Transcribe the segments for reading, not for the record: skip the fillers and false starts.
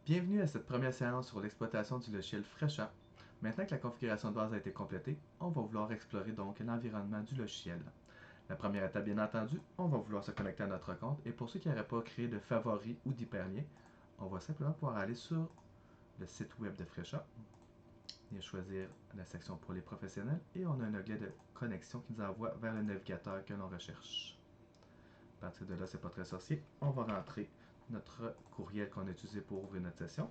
Bienvenue à cette première séance sur l'exploitation du logiciel Fresha. Maintenant que la configuration de base a été complétée, on va vouloir explorer donc l'environnement du logiciel. La première étape, bien entendu, on va vouloir se connecter à notre compte et pour ceux qui n'auraient pas créé de favoris ou d'hyperliens, on va simplement pouvoir aller sur le site web de Fresha et choisir la section pour les professionnels et on a un onglet de connexion qui nous envoie vers le navigateur que l'on recherche. À partir de là, c'est pas très sorcier. On va rentrer notre courriel qu'on a utilisé pour ouvrir notre session,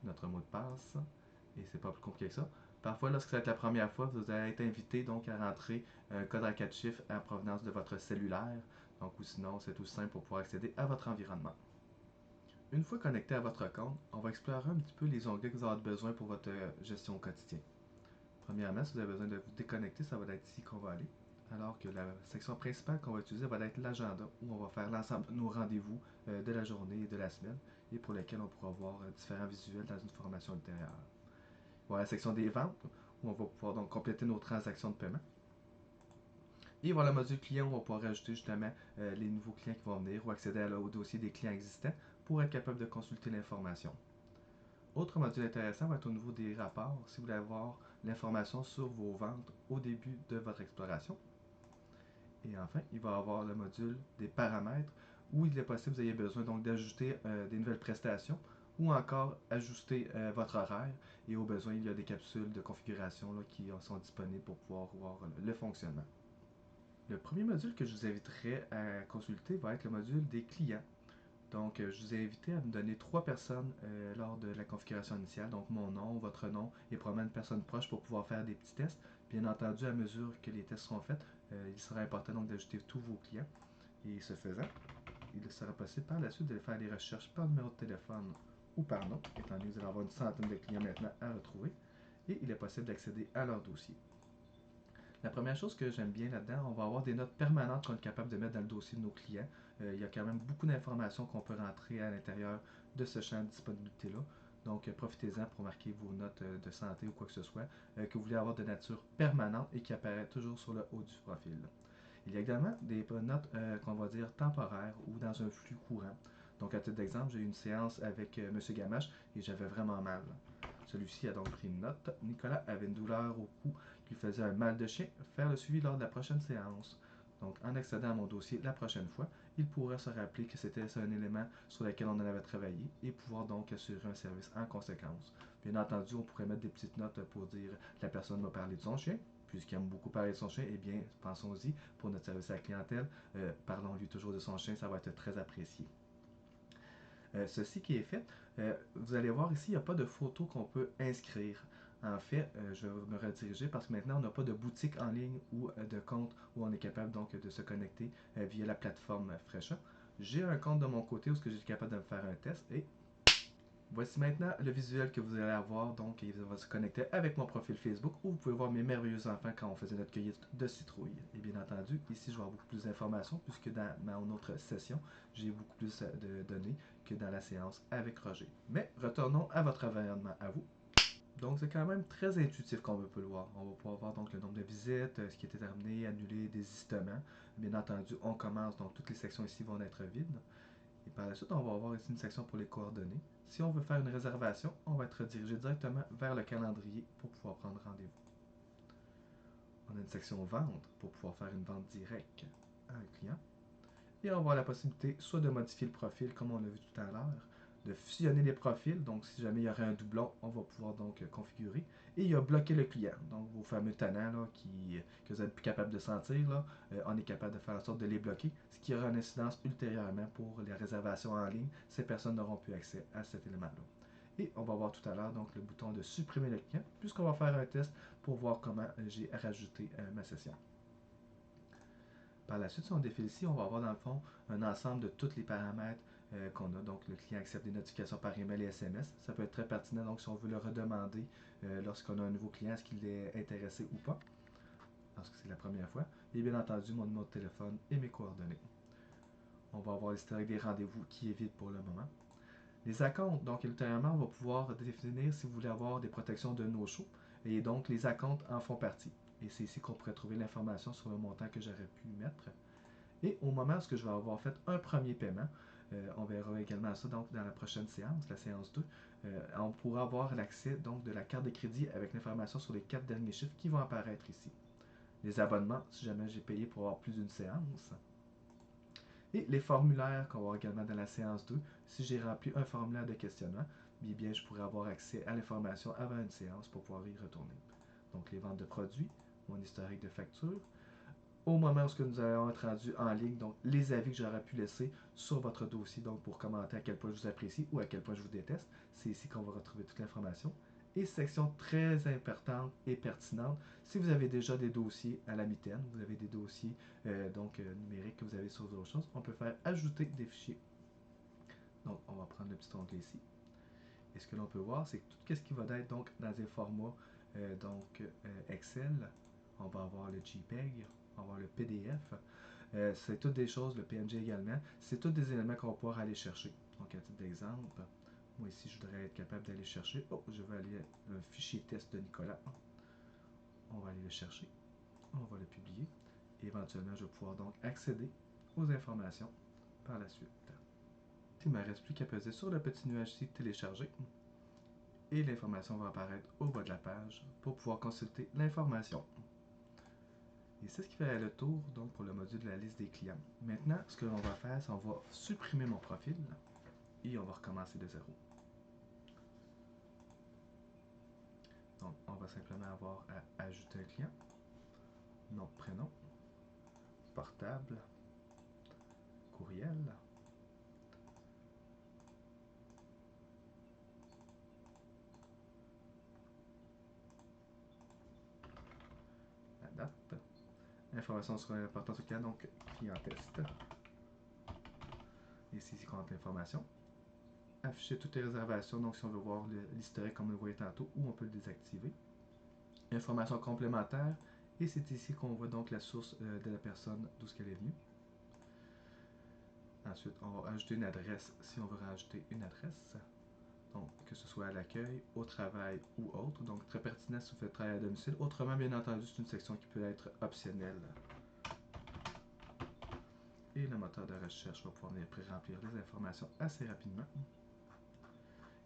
notre mot de passe, et c'est pas plus compliqué que ça. Parfois, lorsque ça va être la première fois, vous allez être invité donc à rentrer un code à 4 chiffres en provenance de votre cellulaire, donc ou sinon c'est tout simple pour pouvoir accéder à votre environnement. Une fois connecté à votre compte, on va explorer un petit peu les onglets que vous avez besoin pour votre gestion au quotidien. Premièrement, si vous avez besoin de vous déconnecter, ça va être ici qu'on va aller. Alors que la section principale qu'on va utiliser va être l'agenda, où on va faire l'ensemble de nos rendez-vous de la journée et de la semaine, et pour lesquels on pourra voir différents visuels dans une formation ultérieure. Il va y avoir la section des ventes, où on va pouvoir donc compléter nos transactions de paiement. Et voilà le module client où on va pouvoir rajouter justement les nouveaux clients qui vont venir ou accéder au dossier des clients existants pour être capable de consulter l'information. Autre module intéressant va être au niveau des rapports, si vous voulez avoir l'information sur vos ventes au début de votre exploration. Et enfin, il va y avoir le module des paramètres où il est possible que vous ayez besoin donc d'ajouter des nouvelles prestations ou encore ajuster votre horaire. Et au besoin, il y a des capsules de configuration là, qui sont disponibles pour pouvoir voir le fonctionnement. Le premier module que je vous inviterai à consulter va être le module des clients. Donc, je vous ai invité à me donner 3 personnes lors de la configuration initiale. Donc, mon nom, votre nom et probablement une personne proche pour pouvoir faire des petits tests. Bien entendu, à mesure que les tests seront faits, il sera important donc d'ajouter tous vos clients. Et ce faisant, il sera possible par la suite de faire des recherches par numéro de téléphone ou par nom, étant donné que vous allez avoir une centaine de clients maintenant à retrouver. Et il est possible d'accéder à leur dossier. La première chose que j'aime bien là-dedans, on va avoir des notes permanentes qu'on est capable de mettre dans le dossier de nos clients. Il y a quand même beaucoup d'informations qu'on peut rentrer à l'intérieur de ce champ de disponibilité-là. Donc, profitez-en pour marquer vos notes de santé ou quoi que ce soit que vous voulez avoir de nature permanente et qui apparaît toujours sur le haut du profil. Il y a également des notes qu'on va dire temporaires ou dans un flux courant. Donc, à titre d'exemple, j'ai eu une séance avec M. Gamache et j'avais vraiment mal. Celui-ci a donc pris une note. Nicolas avait une douleur au cou qui faisait un mal de chien. Faire le suivi lors de la prochaine séance. Donc, en accédant à mon dossier la prochaine fois, il pourrait se rappeler que c'était un élément sur lequel on en avait travaillé et pouvoir donc assurer un service en conséquence. Bien entendu, on pourrait mettre des petites notes pour dire la personne m'a parlé de son chien, puisqu'il aime beaucoup parler de son chien, eh bien, pensons-y, pour notre service à la clientèle, parlons-lui toujours de son chien, ça va être très apprécié. Ceci qui est fait, vous allez voir ici, il n'y a pas de photo qu'on peut inscrire. En fait, je vais me rediriger parce que maintenant, on n'a pas de boutique en ligne ou de compte où on est capable donc de se connecter via la plateforme Fresha. J'ai un compte de mon côté où je suis capable de me faire un test et voici maintenant le visuel que vous allez avoir. Donc, il va se connecter avec mon profil Facebook où vous pouvez voir mes merveilleux enfants quand on faisait notre cueillette de citrouilles. Et bien entendu, ici, je vais avoir beaucoup plus d'informations puisque dans ma autre session, j'ai beaucoup plus de données que dans la séance avec Roger. Mais retournons à votre environnement, à vous. Donc, c'est quand même très intuitif qu'on peut le voir. On va pouvoir voir donc le nombre de visites, ce qui était terminé, annulé, désistement. Bien entendu, on commence, donc toutes les sections ici vont être vides. Et par la suite, on va avoir ici une section pour les coordonnées. Si on veut faire une réservation, on va être redirigé directement vers le calendrier pour pouvoir prendre rendez-vous. On a une section vente pour pouvoir faire une vente directe à un client. Et on va avoir la possibilité soit de modifier le profil comme on l'a vu tout à l'heure, de fusionner les profils, donc si jamais il y aurait un doublon, on va pouvoir donc configurer. Et il y a bloquer le client, donc vos fameux tenants là, que vous êtes plus capable de sentir, là, on est capable de faire en sorte de les bloquer, ce qui aura une incidence ultérieurement pour les réservations en ligne. Ces personnes n'auront plus accès à cet élément-là. Et on va voir tout à l'heure donc le bouton de supprimer le client, puisqu'on va faire un test pour voir comment j'ai rajouté ma session. Par la suite, si on défile ici, on va avoir dans le fond un ensemble de tous les paramètres qu'on a. Donc, le client accepte des notifications par email et SMS. Ça peut être très pertinent, donc si on veut le redemander lorsqu'on a un nouveau client, est-ce qu'il est intéressé ou pas, parce que c'est la première fois. Et bien entendu, mon numéro de téléphone et mes coordonnées. On va avoir l'historique des rendez-vous qui est vide pour le moment. Les acomptes, donc ultérieurement, on va pouvoir définir si vous voulez avoir des protections de no-show. Et donc, les acomptes en font partie. Et c'est ici qu'on pourrait trouver l'information sur le montant que j'aurais pu mettre. Et au moment où je vais avoir fait un premier paiement, On verra également ça donc dans la prochaine séance, la séance 2. On pourra avoir l'accès donc de la carte de crédit avec l'information sur les 4 derniers chiffres qui vont apparaître ici. Les abonnements, si jamais j'ai payé pour avoir plus d'une séance. Et les formulaires qu'on va avoir également dans la séance 2. Si j'ai rempli un formulaire de questionnement, bien je pourrais avoir accès à l'information avant une séance pour pouvoir y retourner. Donc les ventes de produits, mon historique de facture, au moment où nous allons être rendus en ligne, donc les avis que j'aurais pu laisser sur votre dossier, donc pour commenter à quel point je vous apprécie ou à quel point je vous déteste. C'est ici qu'on va retrouver toute l'information. Et section très importante et pertinente, si vous avez déjà des dossiers à la mitaine, vous avez des dossiers numériques que vous avez sur d'autres choses, on peut faire ajouter des fichiers. Donc on va prendre le petit onglet ici. Et ce que l'on peut voir, c'est que tout ce qui va être donc dans un format Excel, on va avoir le JPEG, on va avoir le PDF. C'est toutes des choses, le PNG également, c'est tous des éléments qu'on va pouvoir aller chercher. Donc à titre d'exemple, moi ici je voudrais être capable d'aller chercher, je vais aller un fichier test de Nicolas. On va aller le chercher, on va le publier, et éventuellement je vais pouvoir donc accéder aux informations par la suite. Il ne me reste plus qu'à peser sur le petit nuage ici, télécharger, et l'information va apparaître au bas de la page pour pouvoir consulter l'information. Et c'est ce qui fait le tour donc pour le module de la liste des clients. Maintenant, ce que l'on va faire, c'est qu'on va supprimer mon profil et on va recommencer de zéro. Donc, on va simplement avoir à ajouter un client, nom, prénom, portable, courriel, la date, information sur l'importance du client, donc client test. Ici, il compte l'information. Afficher toutes les réservations, donc si on veut voir l'historique comme on le voyait tantôt, ou on peut le désactiver. Information complémentaire, et c'est ici qu'on voit donc la source de la personne d'où elle est venue. Ensuite, on va ajouter une adresse si on veut rajouter une adresse. Donc, que ce soit à l'accueil, au travail ou autre. Donc, très pertinent si vous faites travail à domicile. Autrement, bien entendu, c'est une section qui peut être optionnelle. Et le moteur de recherche va pouvoir venir pré-remplir les informations assez rapidement.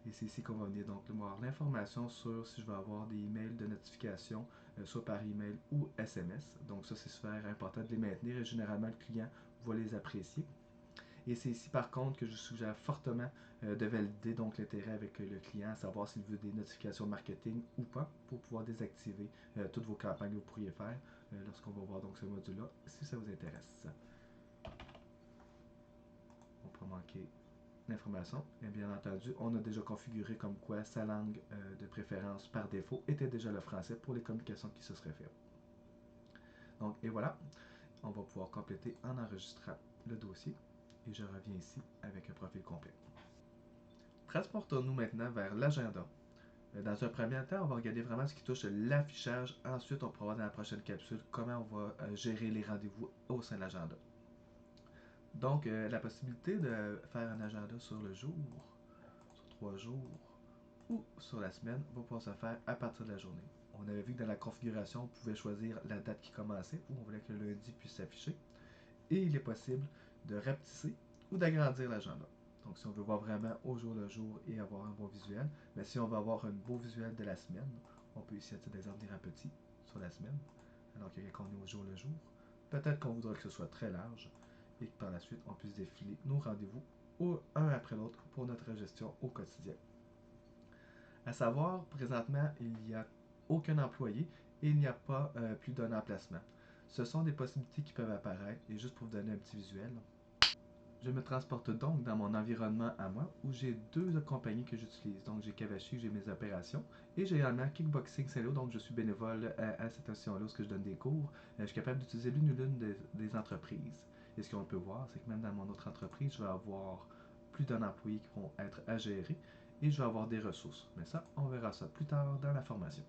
Et c'est ici qu'on va venir donc voir l'information sur si je vais avoir des emails de notification, soit par email ou SMS. Donc ça, c'est super important de les maintenir et généralement le client va les apprécier. Et c'est ici par contre que je suggère fortement de valider donc l'intérêt avec le client, à savoir s'il veut des notifications marketing ou pas, pour pouvoir désactiver toutes vos campagnes que vous pourriez faire lorsqu'on va voir donc ce module-là, si ça vous intéresse. On pourra manquer l'information. Et bien entendu, on a déjà configuré comme quoi sa langue de préférence par défaut était déjà le français pour les communications qui se seraient faites. Donc, et voilà, on va pouvoir compléter en enregistrant le dossier. Et je reviens ici avec un profil complet. Transportons-nous maintenant vers l'agenda. Dans un premier temps, on va regarder vraiment ce qui touche l'affichage. Ensuite, on pourra voir dans la prochaine capsule comment on va gérer les rendez-vous au sein de l'agenda. Donc, la possibilité de faire un agenda sur le jour, sur 3 jours ou sur la semaine va pouvoir se faire à partir de la journée. On avait vu que dans la configuration, on pouvait choisir la date qui commençait ou on voulait que le lundi puisse s'afficher. Et il est possible de rapetisser ou d'agrandir l'agenda. Donc, si on veut voir vraiment au jour le jour et avoir un beau visuel, mais si on veut avoir un beau visuel de la semaine, on peut ici, à titre d'exemple, dire un petit sur la semaine, alors que quand on est au jour le jour, peut-être qu'on voudra que ce soit très large et que par la suite, on puisse défiler nos rendez-vous un après l'autre pour notre gestion au quotidien. À savoir, présentement, il n'y a aucun employé et il n'y a pas plus d'un emplacement. Ce sont des possibilités qui peuvent apparaître et juste pour vous donner un petit visuel, je me transporte donc dans mon environnement à moi où j'ai 2 compagnies que j'utilise. Donc j'ai Cavachi, j'ai mes opérations et j'ai également Kickboxing Saint-Lô, donc je suis bénévole à cette association-là où je donne des cours. Je suis capable d'utiliser l'une ou l'une des entreprises. Et ce qu'on peut voir, c'est que même dans mon autre entreprise, je vais avoir plus d'un employé qui vont être à gérer et je vais avoir des ressources. Mais ça, on verra ça plus tard dans la formation.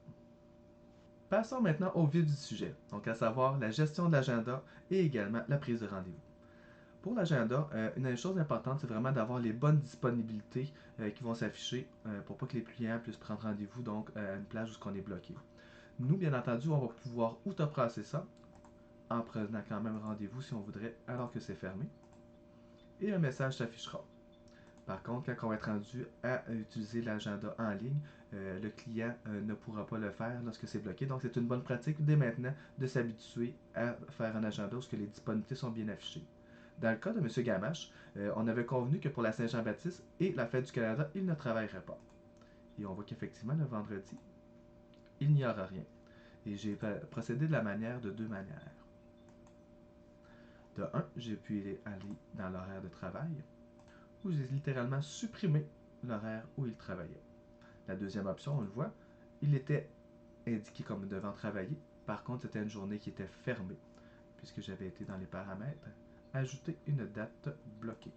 Passons maintenant au vif du sujet, donc à savoir la gestion de l'agenda et également la prise de rendez-vous. Pour l'agenda, une chose importante, c'est vraiment d'avoir les bonnes disponibilités qui vont s'afficher pour pas que les clients puissent prendre rendez-vous donc à une plage où on est bloqué. Nous, bien entendu, on va pouvoir autotracer ça en prenant quand même rendez-vous si on voudrait alors que c'est fermé. Et un message s'affichera. Par contre, quand on va être rendu à utiliser l'agenda en ligne, le client ne pourra pas le faire lorsque c'est bloqué. Donc, c'est une bonne pratique dès maintenant de s'habituer à faire un agenda où les disponibilités sont bien affichées. Dans le cas de M. Gamache, on avait convenu que pour la Saint-Jean-Baptiste et la Fête du Canada, il ne travaillerait pas. Et on voit qu'effectivement, le vendredi, il n'y aura rien. Et j'ai procédé de la manière de deux manières. De un, j'ai pu aller dans l'horaire de travail, où j'ai littéralement supprimé l'horaire où il travaillait. La deuxième option, on le voit, il était indiqué comme devant travailler. Par contre, c'était une journée qui était fermée, puisque j'avais été dans les paramètres, ajouter une date bloquée.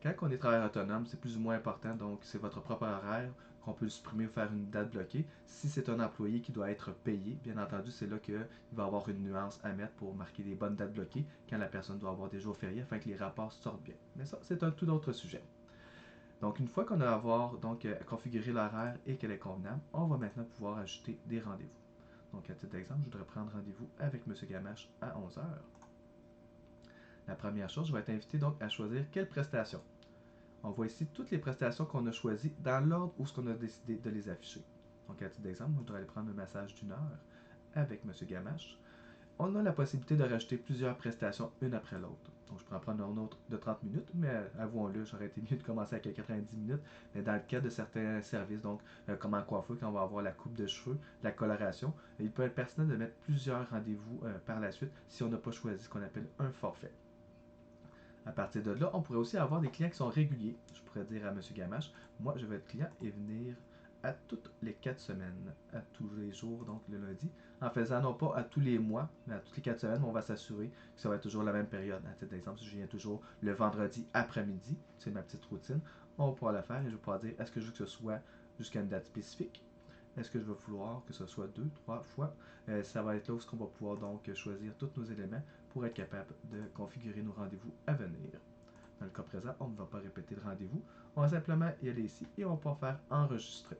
Quand on est travailleur autonome, c'est plus ou moins important, donc c'est votre propre horaire qu'on peut le supprimer ou faire une date bloquée. Si c'est un employé qui doit être payé, bien entendu, c'est là qu'il va y avoir une nuance à mettre pour marquer des bonnes dates bloquées quand la personne doit avoir des jours fériés afin que les rapports sortent bien. Mais ça, c'est un tout autre sujet. Donc, une fois qu'on a configuré l'horaire et qu'elle est convenable, on va maintenant pouvoir ajouter des rendez-vous. Donc, à titre d'exemple, je voudrais prendre rendez-vous avec M. Gamache à 11 h. La première chose, je vais être invité donc à choisir quelle prestation. On voit ici toutes les prestations qu'on a choisies dans l'ordre où on a décidé de les afficher. Donc, à titre d'exemple, je voudrais aller prendre un massage d'1 heure avec M. Gamache. On a la possibilité de rajouter plusieurs prestations une après l'autre. Donc, je pourrais en prendre un autre de 30 minutes, mais avouons-le, j'aurais été mieux de commencer avec 90 minutes. Mais dans le cas de certains services, donc comme en coiffeur, quand on va avoir la coupe de cheveux, la coloration, il peut être pertinent de mettre plusieurs rendez-vous par la suite si on n'a pas choisi ce qu'on appelle un forfait. À partir de là, on pourrait aussi avoir des clients qui sont réguliers. Je pourrais dire à M. Gamache, moi, je vais être client et venir à toutes les 4 semaines, à tous les jours, donc le lundi, en faisant non pas à tous les mois, mais à toutes les 4 semaines, on va s'assurer que ça va être toujours la même période. À titre d'exemple, si je viens toujours le vendredi après-midi, c'est ma petite routine, on va pouvoir la faire et je vais pouvoir dire, est-ce que je veux que ce soit jusqu'à une date spécifique? Est-ce que je vais vouloir que ce soit 2, 3 fois? Ça va être là où on va pouvoir donc choisir tous nos éléments pour être capable de configurer nos rendez-vous à venir. Dans le cas présent, on ne va pas répéter le rendez-vous. On va simplement y aller ici et on va pouvoir faire enregistrer.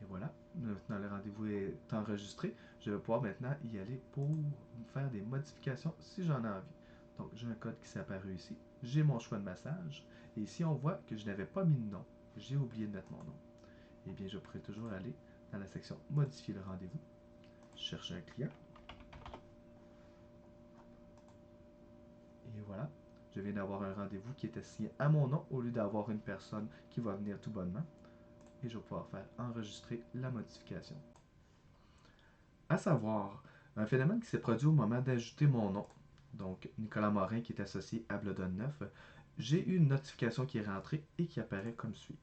Et voilà, maintenant le rendez-vous est enregistré. Je vais pouvoir maintenant y aller pour faire des modifications si j'en ai envie. Donc j'ai un code qui s'est apparu ici. J'ai mon choix de massage. Et ici on voit que je n'avais pas mis de nom. J'ai oublié de mettre mon nom. Eh bien je pourrais toujours aller dans la section modifier le rendez-vous. Chercher un client. Et voilà, je viens d'avoir un rendez-vous qui était signé à mon nom au lieu d'avoir une personne qui va venir tout bonnement. Et je vais pouvoir faire enregistrer la modification. À savoir, un phénomène qui s'est produit au moment d'ajouter mon nom, donc Nicolas Morin qui est associé à Bloodon 9, j'ai eu une notification qui est rentrée et qui apparaît comme suit.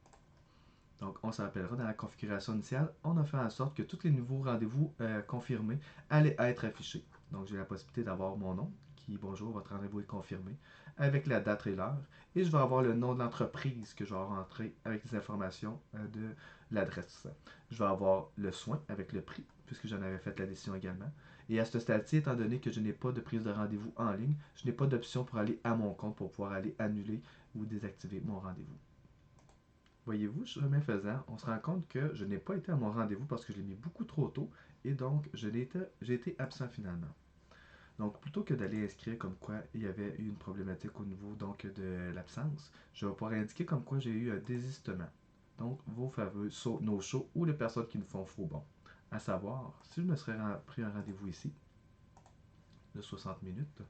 Donc, on se rappellera, dans la configuration initiale, on a fait en sorte que tous les nouveaux rendez-vous confirmés allaient être affichés. Donc, j'ai la possibilité d'avoir mon nom, qui, bonjour, votre rendez-vous est confirmé, avec la date et l'heure. Et je vais avoir le nom de l'entreprise que je vais rentrer avec les informations de l'adresse. Je vais avoir le soin avec le prix, puisque j'en avais fait la décision également. Et à ce stade-ci, étant donné que je n'ai pas de prise de rendez-vous en ligne, je n'ai pas d'option pour aller à mon compte pour pouvoir aller annuler ou désactiver mon rendez-vous. Voyez-vous, chemin faisant, on se rend compte que je n'ai pas été à mon rendez-vous parce que je l'ai mis beaucoup trop tôt et donc j'ai été absent finalement. Donc plutôt que d'aller inscrire comme quoi il y avait eu une problématique au niveau donc de l'absence, je vais pouvoir indiquer comme quoi j'ai eu un désistement. Donc vos fameux no-show ou les personnes qui nous font faux bon. À savoir, si je me serais pris un rendez-vous ici de 60 minutes,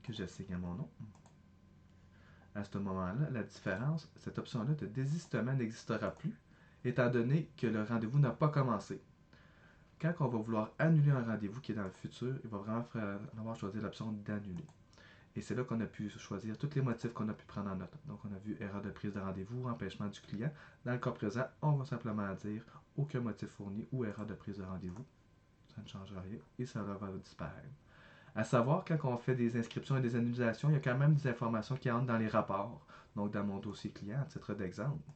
que j'assigne à mon nom, à ce moment-là, la différence, cette option-là de désistement n'existera plus, étant donné que le rendez-vous n'a pas commencé. Quand on va vouloir annuler un rendez-vous qui est dans le futur, il va vraiment falloir choisir l'option d'annuler. Et c'est là qu'on a pu choisir tous les motifs qu'on a pu prendre en note. Donc, on a vu erreur de prise de rendez-vous, empêchement du client. Dans le cas présent, on va simplement dire aucun motif fourni ou erreur de prise de rendez-vous. Ça ne change rien et ça va disparaître. À savoir, quand on fait des inscriptions et des annulations, il y a quand même des informations qui entrent dans les rapports. Donc, dans mon dossier client, à titre d'exemple,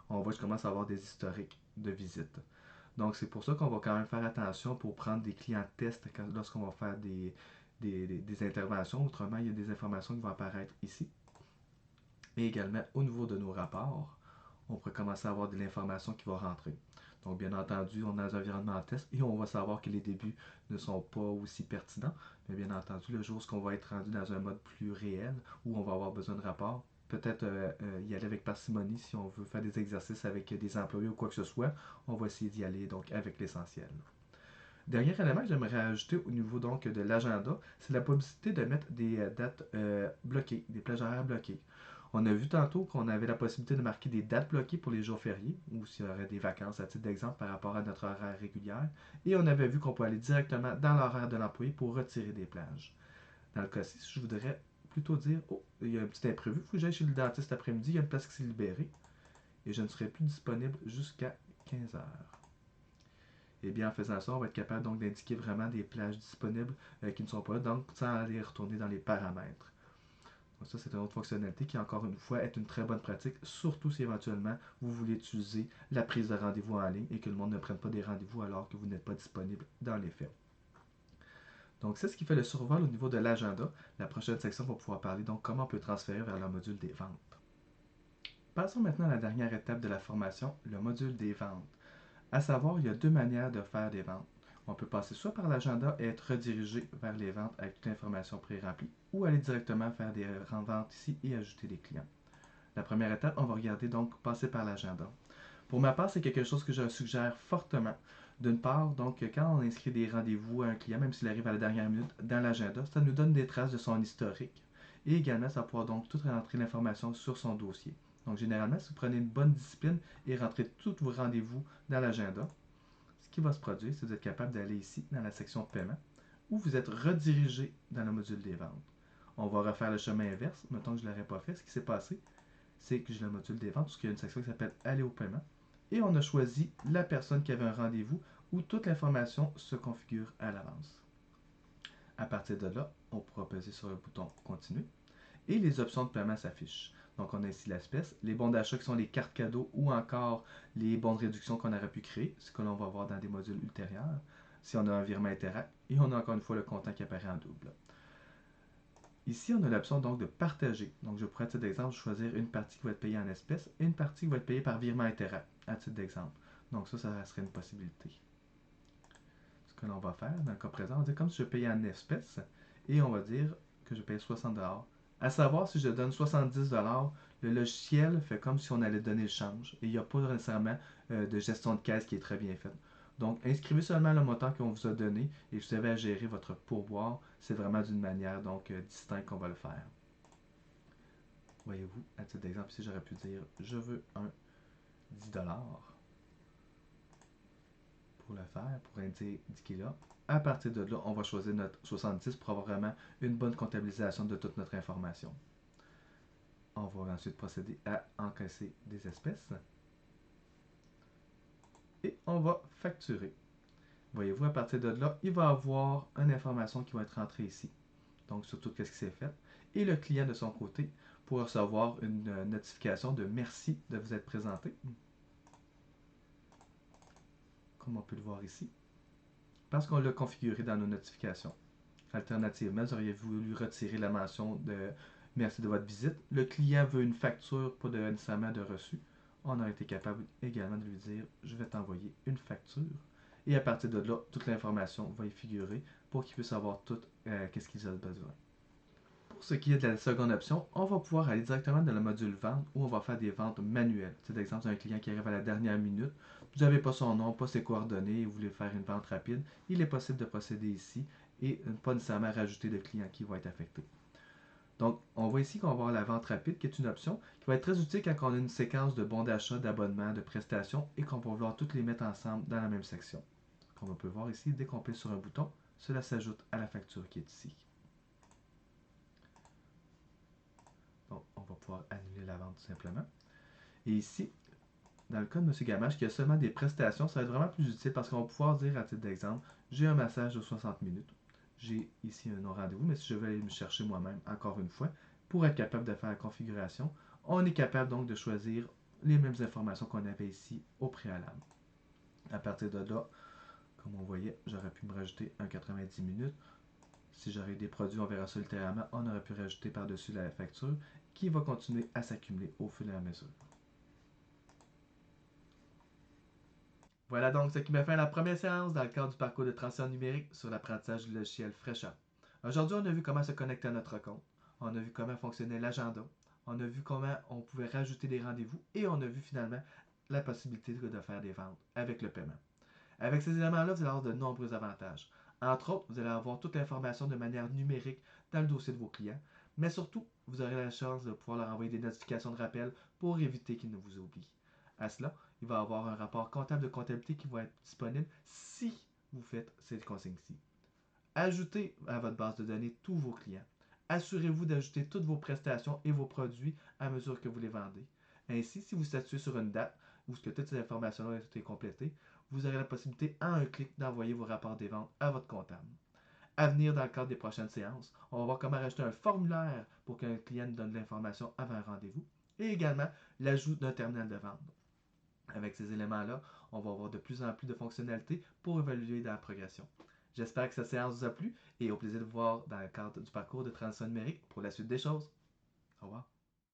on voit que je commence à avoir des historiques de visite. Donc, c'est pour ça qu'on va quand même faire attention pour prendre des clients tests lorsqu'on va faire des interventions. Autrement, il y a des informations qui vont apparaître ici. Et également, au niveau de nos rapports, on pourrait commencer à avoir de l'information qui va rentrer. Donc, bien entendu, on est dans un environnement en test et on va savoir que les débuts ne sont pas aussi pertinents. Mais bien entendu, le jour où on va être rendu dans un mode plus réel, où on va avoir besoin de rapports, peut-être y aller avec parcimonie si on veut faire des exercices avec des employés ou quoi que ce soit, on va essayer d'y aller donc avec l'essentiel. Dernier élément que j'aimerais ajouter au niveau donc de l'agenda, c'est la possibilité de mettre des dates bloquées, des plages horaires bloquées. On a vu tantôt qu'on avait la possibilité de marquer des dates bloquées pour les jours fériés ou s'il y aurait des vacances à titre d'exemple par rapport à notre horaire régulière. Et on avait vu qu'on peut aller directement dans l'horaire de l'employé pour retirer des plages. Dans le cas-ci, je voudrais plutôt dire, oh, il y a un petit imprévu, il faut que j'aille chez le dentiste cet après-midi, il y a une place qui s'est libérée et je ne serai plus disponible jusqu'à 15 heures. Et bien, en faisant ça, on va être capable donc d'indiquer vraiment des plages disponibles qui ne sont pas là, donc sans aller retourner dans les paramètres. Donc ça, c'est une autre fonctionnalité qui, encore une fois, est une très bonne pratique, surtout si éventuellement vous voulez utiliser la prise de rendez-vous en ligne et que le monde ne prenne pas des rendez-vous alors que vous n'êtes pas disponible dans les faits. Donc, c'est ce qui fait le survol au niveau de l'agenda. La prochaine section va pouvoir parler donc comment on peut transférer vers le module des ventes. Passons maintenant à la dernière étape de la formation, le module des ventes. À savoir, il y a deux manières de faire des ventes. On peut passer soit par l'agenda et être redirigé vers les ventes avec toute l'information pré-remplie, ou aller directement faire des ventes ici et ajouter des clients. La première étape, on va regarder donc passer par l'agenda. Pour ma part, c'est quelque chose que je suggère fortement. D'une part, donc, quand on inscrit des rendez-vous à un client, même s'il arrive à la dernière minute dans l'agenda, ça nous donne des traces de son historique. Et également, ça va pouvoir donc tout rentrer l'information sur son dossier. Donc, généralement, si vous prenez une bonne discipline et rentrez tous vos rendez-vous dans l'agenda, ce qui va se produire, c'est que vous êtes capable d'aller ici dans la section paiement, où vous êtes redirigé dans le module des ventes. On va refaire le chemin inverse. Mettons que je ne l'aurais pas fait. Ce qui s'est passé, c'est que j'ai le module des ventes, parce qu'il y a une section qui s'appelle Aller au paiement. Et on a choisi la personne qui avait un rendez-vous où toute l'information se configure à l'avance. À partir de là, on pourra peser sur le bouton Continuer et les options de paiement s'affichent. Donc, on a ici l'espèce, les bons d'achat qui sont les cartes cadeaux ou encore les bons de réduction qu'on aurait pu créer, ce que l'on va voir dans des modules ultérieurs. Si on a un virement Interact, et on a encore une fois le comptant qui apparaît en double. Ici, on a l'option donc de partager. Donc, je pourrais, à titre d'exemple, choisir une partie qui va être payée en espèces et une partie qui va être payée par virement Interact, à titre d'exemple. Donc, ça serait une possibilité. Ce que l'on va faire, dans le cas présent, on va dire comme si je payais en espèces et on va dire que je paye 60$. À savoir, si je donne 70$, le logiciel fait comme si on allait donner le change et il n'y a pas nécessairement de gestion de caisse qui est très bien faite. Donc, inscrivez seulement le montant qu'on vous a donné et vous avez à gérer votre pourboire. C'est vraiment d'une manière donc distincte qu'on va le faire. Voyez-vous, à titre d'exemple, ici, j'aurais pu dire je veux un 10$ pour le faire, pour indiquer là. À partir de là, on va choisir notre 70 pour avoir vraiment une bonne comptabilisation de toute notre information. On va ensuite procéder à encaisser des espèces. Et on va facturer. Voyez-vous, à partir de là, il va y avoir une information qui va être rentrée ici. Donc, sur tout ce qui s'est fait. Et le client, de son côté, pour recevoir une notification de merci de vous être présenté. Comme on peut le voir ici. Parce qu'on l'a configuré dans nos notifications. Alternativement, vous auriez voulu retirer la mention de merci de votre visite. Le client veut une facture, pas nécessairement de reçu. On a été capable également de lui dire je vais t'envoyer une facture. Et à partir de là, toute l'information va y figurer pour qu'il puisse avoir tout ce qu'il a besoin. Pour ce qui est de la seconde option, on va pouvoir aller directement dans le module vente où on va faire des ventes manuelles. C'est l'exemple d'un client qui arrive à la dernière minute. Vous n'avez pas son nom, pas ses coordonnées et vous voulez faire une vente rapide. Il est possible de procéder ici et pas nécessairement rajouter de clients qui vont être affectés. Donc, on voit ici qu'on va avoir la vente rapide qui est une option qui va être très utile quand on a une séquence de bons d'achat, d'abonnements, de prestations et qu'on va vouloir toutes les mettre ensemble dans la même section. Comme on peut voir ici, dès qu'on pèse sur un bouton, cela s'ajoute à la facture qui est ici. Donc, on va pouvoir annuler la vente tout simplement. Et ici, dans le cas de M. Gamache qui a seulement des prestations, ça va être vraiment plus utile parce qu'on va pouvoir dire à titre d'exemple, j'ai un massage de 60 minutes. J'ai ici un rendez-vous, mais si je veux aller me chercher moi-même, encore une fois, pour être capable de faire la configuration, on est capable donc de choisir les mêmes informations qu'on avait ici au préalable. À partir de là, comme on voyait, j'aurais pu me rajouter un 90 minutes. Si j'aurais des produits, on verra ça ultérieurement, on aurait pu rajouter par-dessus la facture qui va continuer à s'accumuler au fur et à mesure. Voilà donc ce qui met fin à la première séance dans le cadre du parcours de transition numérique sur l'apprentissage du logiciel Fresha. Aujourd'hui, on a vu comment se connecter à notre compte, on a vu comment fonctionnait l'agenda, on a vu comment on pouvait rajouter des rendez-vous et on a vu finalement la possibilité de faire des ventes avec le paiement. Avec ces éléments-là, vous allez avoir de nombreux avantages. Entre autres, vous allez avoir toute l'information de manière numérique dans le dossier de vos clients, mais surtout, vous aurez la chance de pouvoir leur envoyer des notifications de rappel pour éviter qu'ils ne vous oublient. À cela, il va y avoir un rapport comptable de comptabilité qui va être disponible si vous faites ces consignes-ci. Ajoutez à votre base de données tous vos clients. Assurez-vous d'ajouter toutes vos prestations et vos produits à mesure que vous les vendez. Ainsi, si vous statuez sur une date où toutes ces informations-là ont été complétées, vous aurez la possibilité, à un clic, d'envoyer vos rapports des ventes à votre comptable. À venir dans le cadre des prochaines séances, on va voir comment rajouter un formulaire pour qu'un client nous donne l'information avant un rendez-vous et également l'ajout d'un terminal de vente. Avec ces éléments-là, on va avoir de plus en plus de fonctionnalités pour évaluer la progression. J'espère que cette séance vous a plu et au plaisir de vous voir dans le cadre du parcours de transition numérique pour la suite des choses. Au revoir.